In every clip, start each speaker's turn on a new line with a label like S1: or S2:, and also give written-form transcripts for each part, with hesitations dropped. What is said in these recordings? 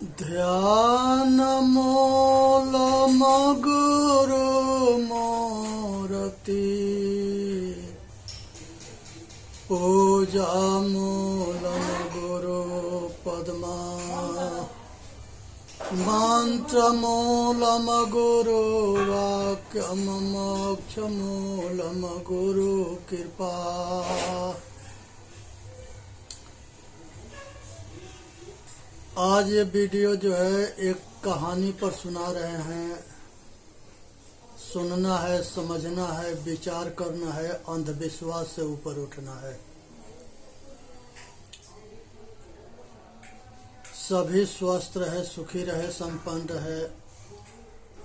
S1: ध्यान मूलम गुरु मूर्ति पूजा मूलम गुरु पद्मा मंत्र मूलम गुरु वाक्यम मोक्ष मूलम गुरु कृपा। आज ये वीडियो जो है एक कहानी पर सुना रहे हैं। सुनना है, समझना है, विचार करना है, अंधविश्वास से ऊपर उठना है। सभी स्वस्थ रहे, सुखी रहे, संपन्न रहे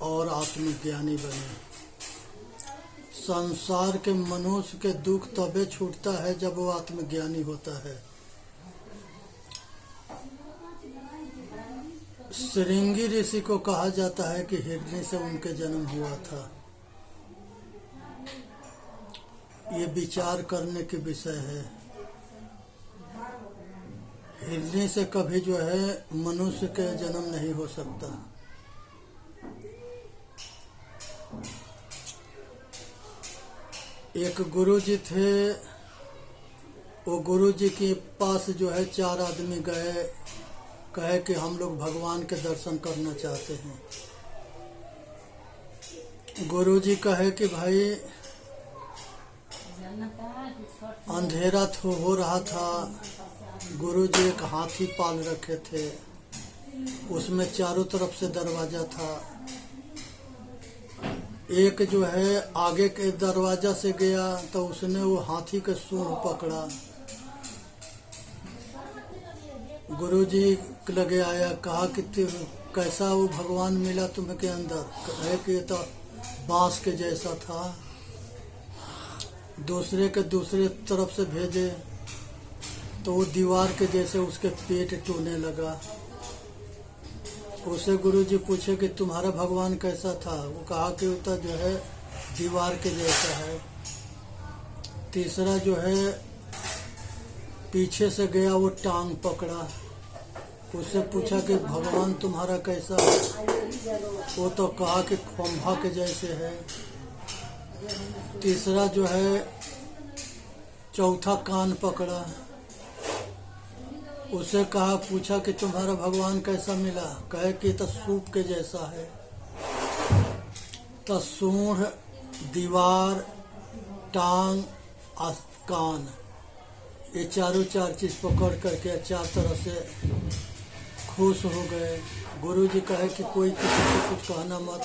S1: और आत्मज्ञानी बने। संसार के मनुष्य के दुख तबे छूटता है जब वो आत्मज्ञानी होता है। श्रृंगी ऋषि को कहा जाता है कि हिरणी से उनके जन्म हुआ था। ये विचार करने के विषय है। हिरणी से कभी जो है मनुष्य के जन्म नहीं हो सकता। एक गुरुजी थे। वो गुरुजी के पास जो है 4 आदमी गए, कहे कि हम लोग भगवान के दर्शन करना चाहते हैं। गुरुजी कहे कि भाई अंधेरा तो हो रहा था। गुरुजी एक हाथी पाल रखे थे, उसमें चारों तरफ से दरवाजा था। एक जो है आगे के दरवाजा से गया तो उसने वो हाथी के सूंड पकड़ा। गुरुजी लगे आया, कहा कि कैसा वो भगवान मिला तुम्हें के अंदर? कहे कि ये तो बांस के जैसा था। दूसरे के दूसरे तरफ से भेजे तो वो दीवार के जैसे उसके पेट टूटने लगा। उसे गुरुजी पूछे कि तुम्हारा भगवान कैसा था? वो कहा कि वो तो जो है दीवार के जैसा है। तीसरा जो है पीछे से गया, वो टांग पकड़ा। उससे पूछा कि भगवान तुम्हारा कैसा है? वो तो कहा कि खंभा के जैसे है। तीसरा जो है चौथा कान पकड़ा। उससे कहा, पूछा कि तुम्हारा भगवान कैसा मिला? कहे कि तो सूप के जैसा है। तो सूंड, दीवार, टांग, कान, ये चारों 4 चीज पकड़ करके 4 तरह से खुश हो गए। गुरुजी कहे कि कोई किसी से कुछ कहना मत,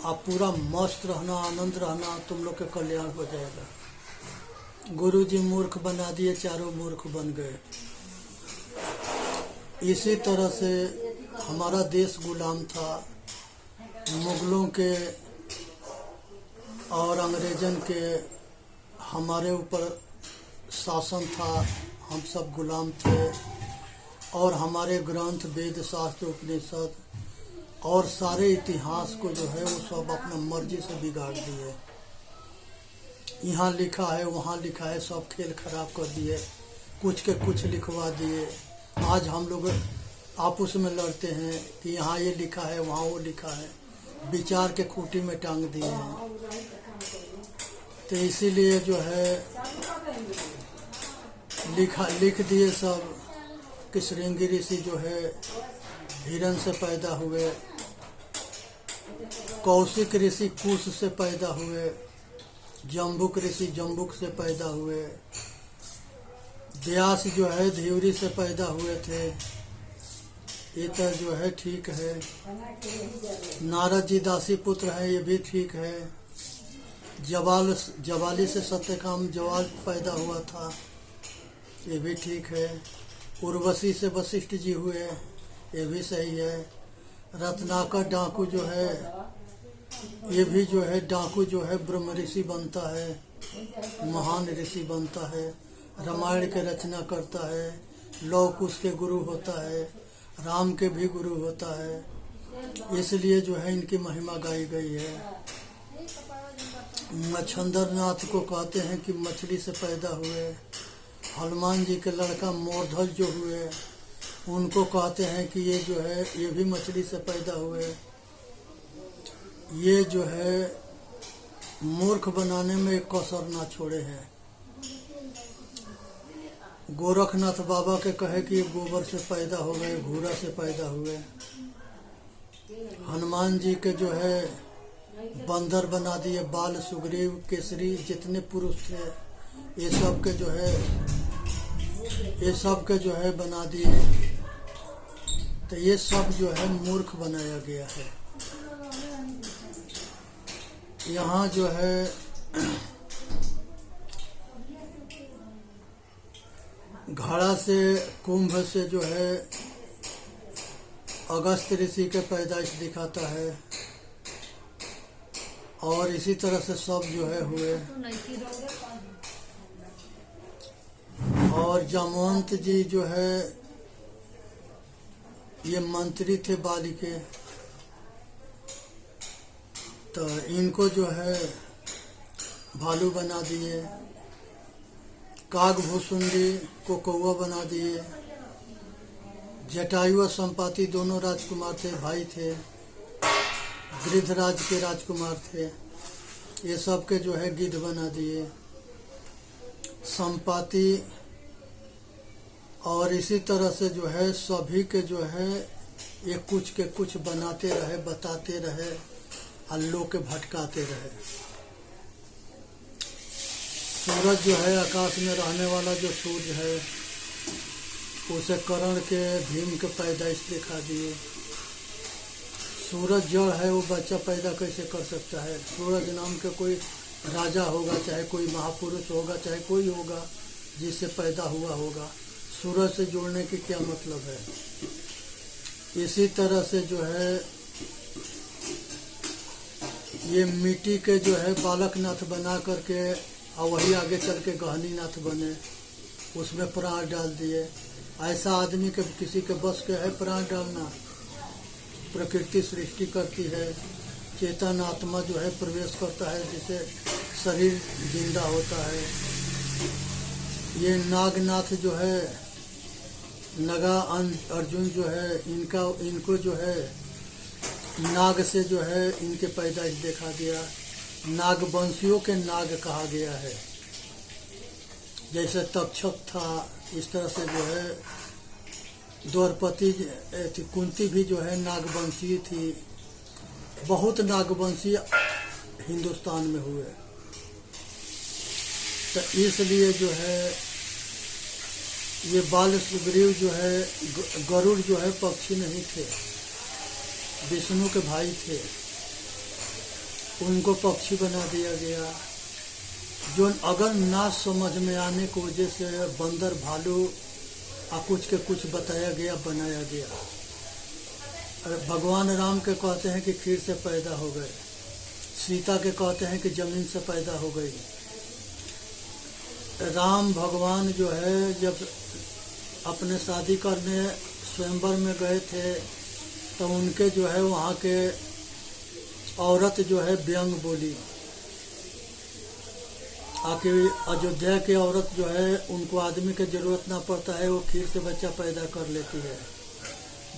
S1: आप पूरा मस्त रहना, आनंद रहना, तुम लोग के कल्याण हो जाएगा। गुरुजी मूर्ख बना दिए, चारों मूर्ख बन गए। इसी तरह से हमारा देश गुलाम था। मुगलों के और अंग्रेजन के हमारे ऊपर शासन था। हम सब गुलाम थे और हमारे ग्रंथ, वेद, शास्त्र, उपनिषद और सारे इतिहास को जो है वो सब अपना मर्जी से बिगाड़ दिए। यहाँ लिखा है, वहाँ लिखा है, सब खेल खराब कर दिए। कुछ के कुछ लिखवा दिए। आज हम लोग आपस में लड़ते हैं कि यहाँ ये लिखा है, वहाँ वो लिखा है। विचार के खूंटी में टांग दिए हैं। तो इसीलिए जो है लिख दिए सब कि श्रृंगी ऋषि जो है हिरण से पैदा हुए, कौशिक ऋषि कुश से पैदा हुए, जम्बुक ऋषि जम्बुक से पैदा हुए, व्यास जो है ध्युरी से पैदा हुए थे। ये तो जो है ठीक है। नारद जी दासी पुत्र है, ये भी ठीक है। जवाली से सत्यकाम जवाल पैदा हुआ था, ये भी ठीक है। उर्वशी से वशिष्ठ जी हुए, ये भी सही है। रत्नाकर डाकू जो है, ये भी जो है डाकू जो है ब्रह्म ऋषि बनता है, महान ऋषि बनता है, रामायण के रचना करता है, लौह कुश के गुरु होता है, राम के भी गुरु होता है। इसलिए जो है इनकी महिमा गाई गई है। मच्छंदर नाथ को कहते हैं कि मछली से पैदा हुए। हनुमान जी के लड़का मोरध्वज जो हुए उनको कहते हैं कि ये जो है ये भी मछली से पैदा हुए। ये जो है मूर्ख बनाने में एक कसर ना छोड़े हैं। गोरखनाथ बाबा के कहे कि ये गोबर से पैदा हो गए, घूरा से पैदा हुए। हनुमान जी के जो है बंदर बना दिए, बाल, सुग्रीव, केसरी, जितने पुरुष थे ये सब के जो है बना दिए। तो ये सब जो है मूर्ख बनाया गया है। यहाँ जो है घड़ा से, कुंभ से जो है अगस्त ऋषि के पैदाइश दिखाता है, और इसी तरह से सब जो है हुए। और जामवंत जी जो है ये मंत्री थे बाली के, तो इनको जो है भालू बना दिए। कागभूषुंडी को कौवा बना दिए। जटायु और संपाति दोनों राजकुमार थे, भाई थे, गृधराज के राजकुमार थे। ये सब के जो है गिद्ध बना दिए। संपाति और इसी तरह से जो है सभी के जो है ये कुछ के कुछ बनाते रहे, बताते रहे, अल्लों के भटकाते रहे। सूरज जो है आकाश में रहने वाला जो सूर्य है, उसे कर्ण के भीम के पैदाइश दिखा दिए। सूरज जड़ है, वो बच्चा पैदा कैसे कर सकता है? सूरज नाम के कोई राजा होगा, चाहे कोई महापुरुष होगा, चाहे कोई होगा जिससे पैदा हुआ होगा। सूरज से जोड़ने की क्या मतलब है? इसी तरह से जो है ये मिट्टी के जो है बालकनाथ बना करके और वही आगे चल के गहनीनाथ बने, उसमें प्राण डाल दिए। ऐसा आदमी के किसी के बस के है प्राण डालना? प्रकृति सृष्टि करती है, चेतन आत्मा जो है प्रवेश करता है, जिससे शरीर जिंदा होता है। ये नागनाथ जो है, नगा अर्जुन जो है, इनको जो है नाग से जो है इनके पैदाइश देखा गया। नागवंशियों के नाग कहा गया है। जैसे तक्षक था, इस तरह से जो है द्रौपदी कुंती भी जो है नागवंशी थी। बहुत नागवंशी हिंदुस्तान में हुए। तो इसलिए जो है ये बाल सुग्रीव जो है, गरुड़ जो है पक्षी नहीं थे, विष्णु के भाई थे, उनको पक्षी बना दिया गया। जो अगर ना समझ में आने की वजह से बंदर, भालू और कुछ के कुछ बताया गया, बनाया गया। भगवान राम के कहते हैं कि खीर से पैदा हो गए, सीता के कहते हैं कि जमीन से पैदा हो गई। राम भगवान जो है जब अपने शादी करने स्वयंवर में गए थे, तो उनके जो है वहाँ के औरत जो है व्यंग बोली। आके अयोध्या की औरत जो है, उनको आदमी की जरूरत ना पड़ता है, वो खीर से बच्चा पैदा कर लेती है।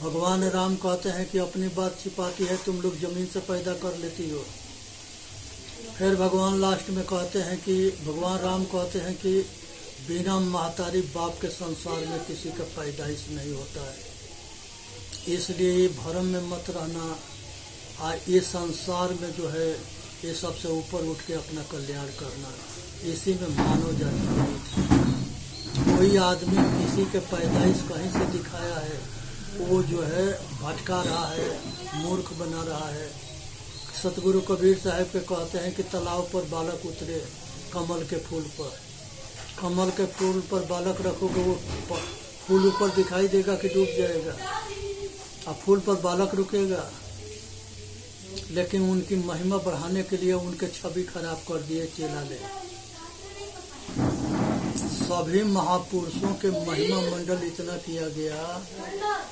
S1: भगवान राम कहते हैं कि अपनी बात छिपाती है, तुम लोग जमीन से पैदा कर लेती हो। फिर भगवान लास्ट में कहते हैं कि भगवान राम कहते हैं कि बिना महतारी बाप के संसार में किसी का पैदाइश नहीं होता है। इसलिए ये भ्रम में मत रहना। ये संसार में जो है ये सबसे ऊपर उठ के अपना कल्याण करना, इसी में मानव जाति है। कोई आदमी किसी के पैदाइश कहीं से दिखाया है, वो जो है भटका रहा है, मूर्ख बना रहा है। सतगुरु कबीर साहब के कहते हैं कि तालाब पर बालक उतरे कमल के फूल पर। कमल के फूल पर बालक रखोगे, वो फूल ऊपर दिखाई देगा कि डूब जाएगा, और फूल पर बालक रुकेगा। लेकिन उनकी महिमा बढ़ाने के लिए उनके छवि खराब कर दिए चेला ले। सभी महापुरुषों के महिमा मंडल इतना किया गया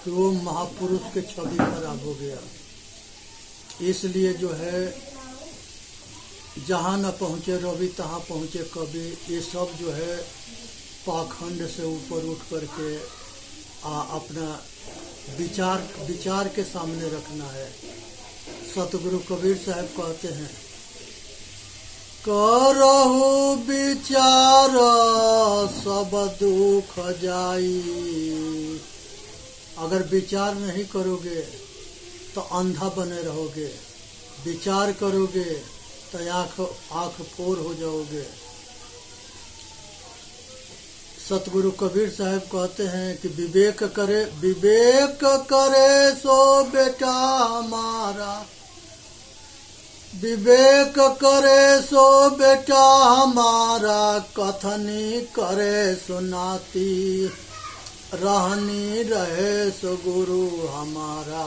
S1: कि वो महापुरुष के छवि खराब हो गया। इसलिए जो है जहाँ न पहुँचे रवि तहाँ पहुँचे कवि। ये सब जो है पाखंड से ऊपर उठ करके अपना विचार के सामने रखना है। सतगुरु कबीर साहब कहते हैं, करहु विचार सब दुख जाई। अगर विचार नहीं करोगे तो अंधा बने रहोगे, विचार करोगे तो आँख फोड़ हो जाओगे। सतगुरु कबीर साहब कहते हैं कि विवेक करे सो बेटा हमारा, विवेक करे सो बेटा हमारा, कथनी करे सो नाती, रहनी रहे सो गुरु हमारा,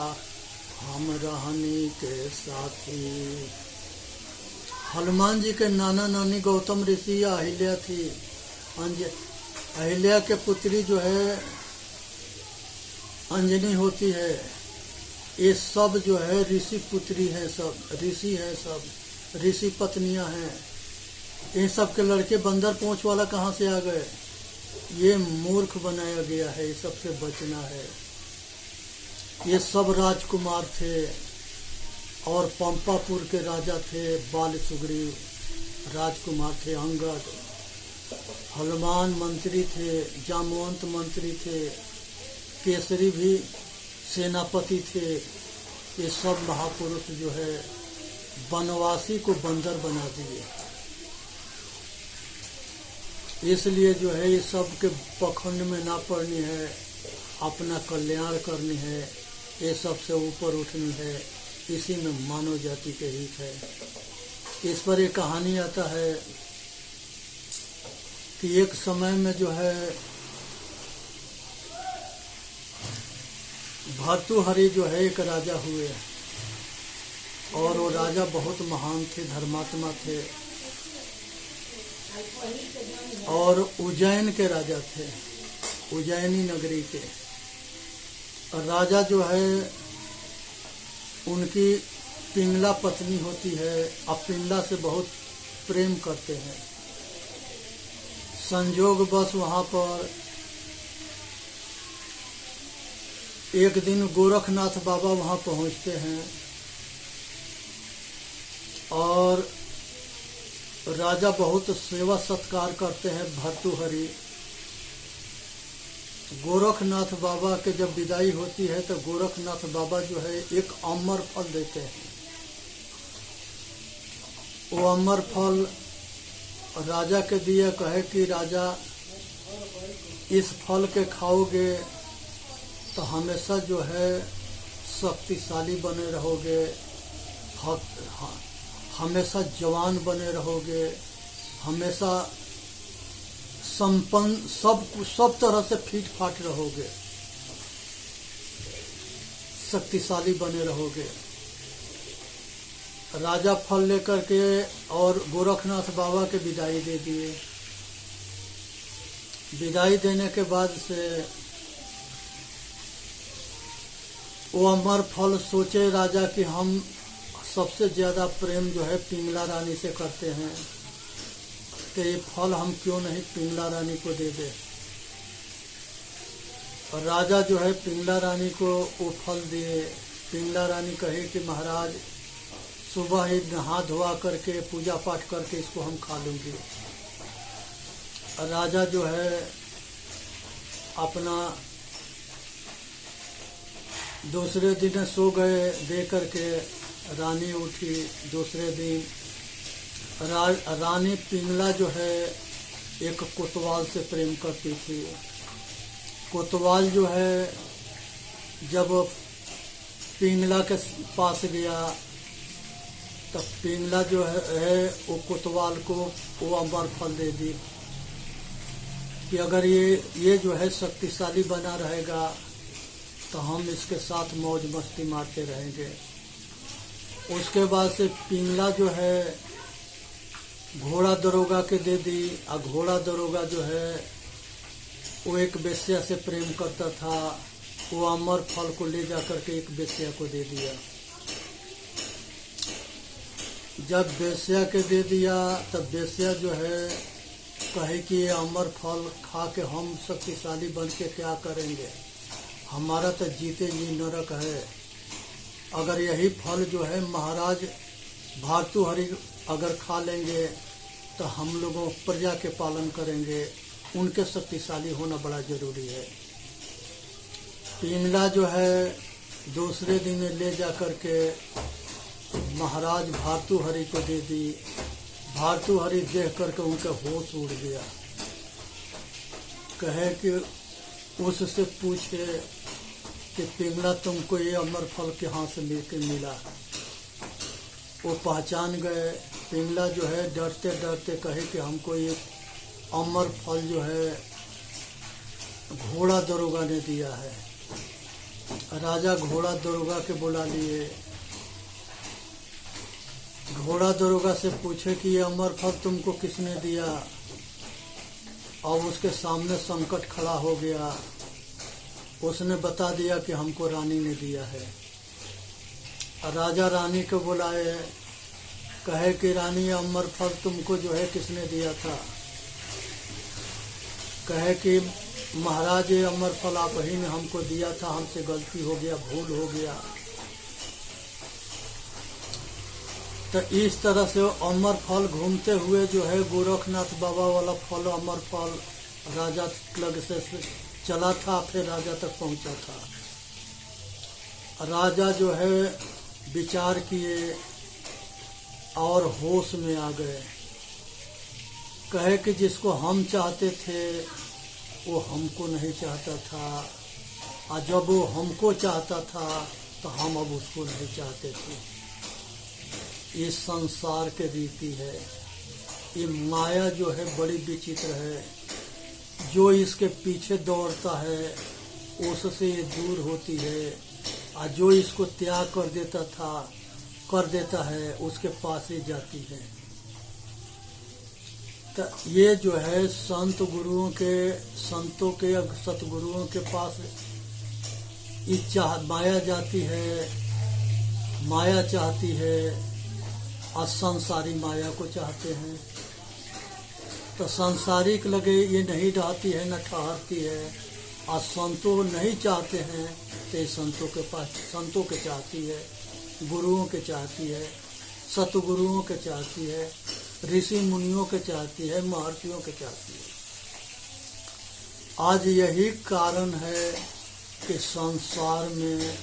S1: हम रहनी के साथी। हनुमान जी के नाना नानी गौतम ऋषि अहिल्या थी। अहिल्या के पुत्री जो है अंजनी होती है। ये सब जो है ऋषि पुत्री है, सब ऋषि है, सब ऋषि पत्नियां हैं। इन सब के लड़के बंदर पूंछ वाला कहाँ से आ गए? ये मूर्ख बनाया गया है, ये सबसे बचना है। ये सब राजकुमार थे और पंपापुर के राजा थे बाल सुग्रीव, राजकुमार थे। अंगद, हनुमान मंत्री थे, जामवंत मंत्री थे, केसरी भी सेनापति थे। ये सब महापुरुष जो है वनवासी को बंदर बना दिए। इसलिए जो है ये सब के पखंड में ना पड़नी है, अपना कल्याण करनी है, ये सबसे ऊपर उठनी है। इसी में मानव जाति के हित है। इस पर एक कहानी आता है कि एक समय में जो है भर्तृहरि जो है एक राजा हुए और वो राजा बहुत महान थे, धर्मात्मा थे और उज्जैन के राजा थे, उज्जैनी नगरी के। और राजा जो है उनकी पिंगला पत्नी होती है, अब पिंगला से बहुत प्रेम करते हैं। संजोग बस वहाँ पर एक दिन गोरखनाथ बाबा वहाँ पहुँचते हैं और राजा बहुत सेवा सत्कार करते हैं भर्तृहरि। गोरखनाथ बाबा के जब विदाई होती है तो गोरखनाथ बाबा जो है एक अमर फल देते हैं। वो अमर फल राजा के दिए, कहे कि राजा इस फल के खाओगे तो हमेशा जो है शक्तिशाली बने रहोगे, हमेशा जवान बने रहोगे, हमेशा संपन्न, सब तरह से फिट फाट रहोगे, शक्तिशाली बने रहोगे। राजा फल लेकर के और गोरखनाथ बाबा के विदाई दे दिए। विदाई देने के बाद से वो अमर फल सोचे राजा कि हम सबसे ज़्यादा प्रेम जो है पिंगला रानी से करते हैं, तो ये फल हम क्यों नहीं पिंगला रानी को दे दे। और राजा जो है पिंगला रानी को वो फल दिए। पिंगला रानी कहे कि महाराज सुबह ही नहा धोआ करके पूजा पाठ करके इसको हम खा लूँगी। और राजा जो है अपना दूसरे दिन सो गए, दे करके रानी उठी। दूसरे दिन रानी पिंगला जो है एक कोतवाल से प्रेम करती थी। कोतवाल जो है जब पिंगला के पास गया तब पिंगला जो है वो कोतवाल को वो अमर फल दे दी कि अगर ये जो है शक्तिशाली बना रहेगा तो हम इसके साथ मौज मस्ती मारते रहेंगे। उसके बाद से पिंगला जो है घोड़ा दरोगा के दे दी। और घोड़ा दरोगा जो है वो एक वेश्या से प्रेम करता था, वो अमर फल को ले जा करके एक वेश्या को दे दिया। जब वेश्या के दे दिया तब वेश्या जो है कहे कि ये अमर फल खा के हम शक्तिशाली बन के क्या करेंगे। हमारा तो जीते जी नरक है। अगर यही फल जो है महाराज भार्तृहरि अगर खा लेंगे तो हम लोगों प्रजा के पालन करेंगे, उनके शक्तिशाली होना बड़ा जरूरी है। पिंगला जो है दूसरे दिन ले जा कर के महाराज भार्तृहरि को दे दी। भार्तृहरि देख करके उनका होश उड़ गया। कहे कि उससे पूछे कि पिंगला तुमको ये अमर फल कहाँ से मिला। वो पहचान गए। पिंगला जो है डरते डरते कहे कि हमको ये अमर फल जो है घोड़ा दरोगा ने दिया है। राजा घोड़ा दरोगा के बुला लिए। घोड़ा दरोगा से पूछे कि ये अमर फल तुमको किसने दिया। और उसके सामने संकट खड़ा हो गया। उसने बता दिया कि हमको रानी ने दिया है। राजा रानी को बुलाए। कहे कि रानी अमर फल तुमको जो है किसने दिया था। कहे कि महाराज ये अमर फल आप ही ने हमको दिया था, हमसे गलती हो गया, भूल हो गया। तो इस तरह से अमर फल घूमते हुए जो है गोरखनाथ बाबा वाला फल अमर फल राजा लग से चला था, फिर राजा तक पहुंचा था। राजा जो है विचार किए और होश में आ गए। कहे कि जिसको हम चाहते थे वो हमको नहीं चाहता था, और जब वो हमको चाहता था तो हम अब उसको नहीं चाहते थे। इस संसार के रीति है। ये माया जो है बड़ी विचित्र है। जो इसके पीछे दौड़ता है उससे ये दूर होती है, और जो इसको त्याग कर देता है उसके पास ही जाती है। तो ये जो है संतों के सतगुरुओं के पास माया जाती है, माया चाहती है, और संसारी माया को चाहते हैं। तो सांसारिक लगे ये नहीं रहती है, न ठहरती है। और संतों नहीं चाहते हैं तो संतों के पास, संतों के चाहती है, गुरुओं के चाहती है, सतगुरुओं के चाहती है, ऋषि मुनियों के चाहती है, महर्षियों के चाहती है। आज यही कारण है कि संसार में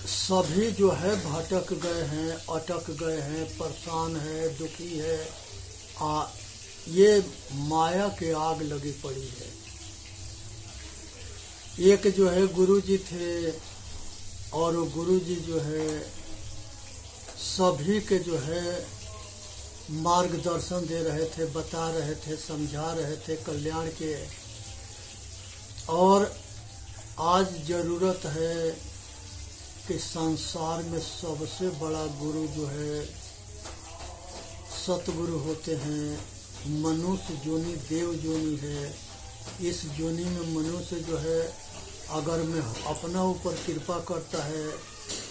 S1: सभी जो है भटक गए हैं, अटक गए हैं, परेशान है, दुखी है। ये माया के आग लगी पड़ी है। एक जो है गुरुजी थे, और वो गुरुजी जो है सभी के जो है मार्गदर्शन दे रहे थे, बता रहे थे, समझा रहे थे कल्याण के। और आज जरूरत है कि संसार में सबसे बड़ा गुरु जो है सतगुरु होते हैं। मनुष्य जोनी देव जोनी है। इस जोनी में मनुष्य जो है अगर में अपना ऊपर कृपा करता है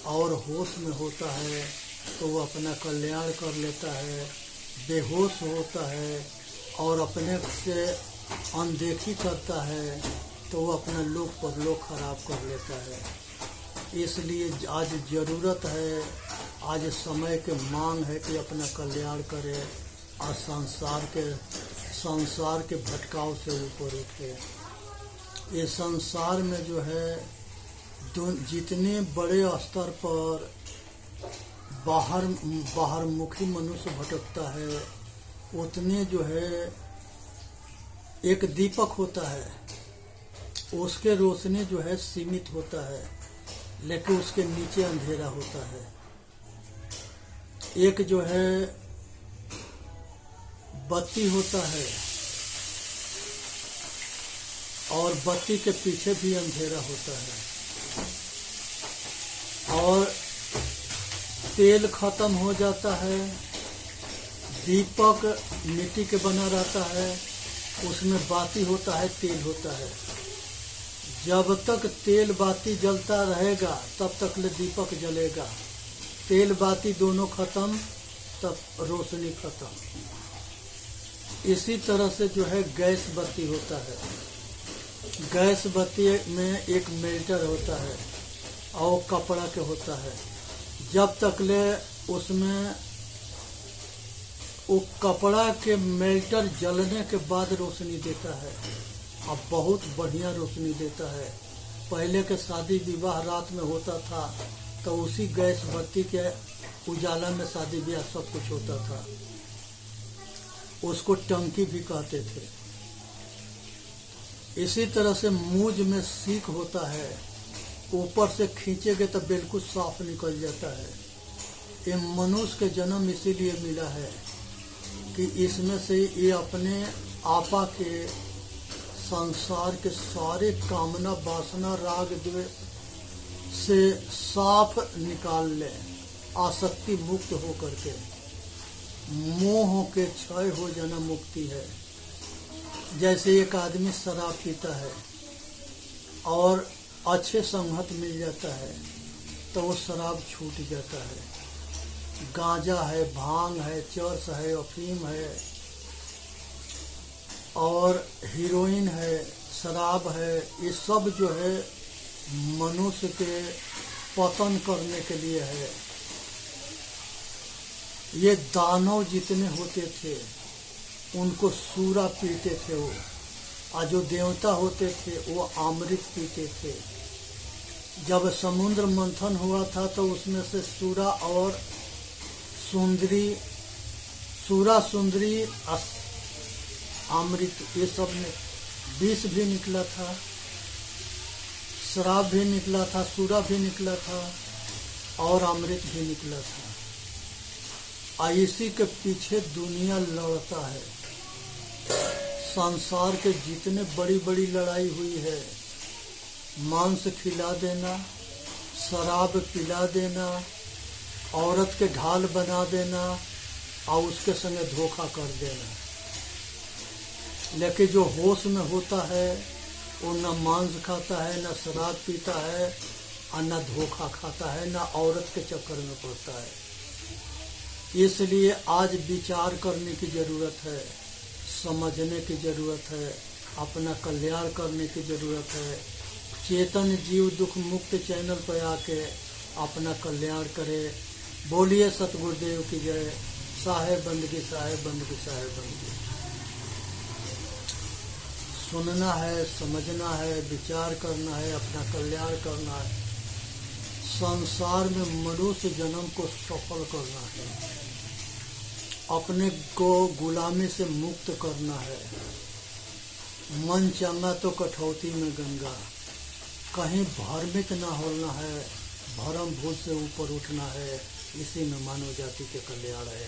S1: और होश में होता है तो वो अपना कल्याण कर लेता है। बेहोश होता है और अपने से अनदेखी करता है तो वो अपना लोक परलोक खराब कर लेता है। इसलिए आज ज़रूरत है, आज समय के मांग है कि अपना कल्याण करे और संसार के भटकाव से ऊपर उठे। ये संसार में जो है जितने बड़े स्तर पर बाहर मुखी मनुष्य भटकता है, उतने जो है एक दीपक होता है, उसके रोशनी जो है सीमित होता है, लेकिन उसके नीचे अंधेरा होता है। एक जो है बत्ती होता है और बत्ती के पीछे भी अंधेरा होता है। और तेल खत्म हो जाता है, दीपक मिट्टी के बना रहता है, उसमें बाती होता है, तेल होता है। जब तक तेल बाती जलता रहेगा तब तक ले दीपक जलेगा। तेल बाती दोनों खत्म तब रोशनी खत्म। इसी तरह से जो है गैस बत्ती होता है, गैस बत्ती में एक मेल्टर होता है और कपड़ा के होता है। जब तक ले उसमें वो कपड़ा के मेल्टर जलने के बाद रोशनी देता है, अब बहुत बढ़िया रोशनी देता है। पहले के शादी विवाह रात में होता था तो उसी गैस बत्ती के उजाला में शादी ब्याह सब कुछ होता था। उसको टंकी भी कहते थे। इसी तरह से मूज में सीख होता है, ऊपर से खींचेंगे तो बिल्कुल साफ निकल जाता है। ये मनुष्य के जन्म इसीलिए मिला है कि इसमें से ये अपने आपा के संसार के सारे कामना वासना राग द्वेष से साफ निकाल ले, आसक्ति मुक्त हो करके। मोह के क्षय हो जाना मुक्ति है। जैसे एक आदमी शराब पीता है और अच्छे संगत मिल जाता है तो वो शराब छूट जाता है। गांजा है, भांग है, चरस है, अफीम है और हीरोइन है, शराब है, ये सब जो है मनुष्य के पतन करने के लिए है। ये दानव जितने होते थे उनको सूरा पीते थे वो, और जो देवता होते थे वो अमृत पीते थे। जब समुद्र मंथन हुआ था तो उसमें से सूरा और सूरा सुंदरी अमृत ये सब में विष भी निकला था, शराब भी निकला था, सूरा भी निकला था और अमृत भी निकला था। इसी के पीछे दुनिया लड़ता है। संसार के जितने बड़ी बड़ी लड़ाई हुई है, मांस खिला देना, शराब पिला देना, औरत के ढाल बना देना और उसके संगे धोखा कर देना। लेकिन जो होश में होता है वो न मांस खाता है, न शराब पीता है और न धोखा खाता है, न औरत के चक्कर में पड़ता है। इसलिए आज विचार करने की ज़रूरत है, समझने की ज़रूरत है, अपना कल्याण करने की ज़रूरत है। चेतन जीव दुख मुक्त चैनल पर आके अपना कल्याण करे। बोलिए सतगुरुदेव की जय। साहेब बंदगी, साहेब बंदगी, साहेब बंदगी। सुनना है, समझना है, विचार करना है, अपना कल्याण करना है। संसार में मनुष्य जन्म को सफल करना है, अपने को गुलामी से मुक्त करना है। मन चंगा तो कठौती में गंगा, कहीं भ्रमित ना होना है, भरम भूल से ऊपर उठना है। इसी में मानव जाति के कल्याण है।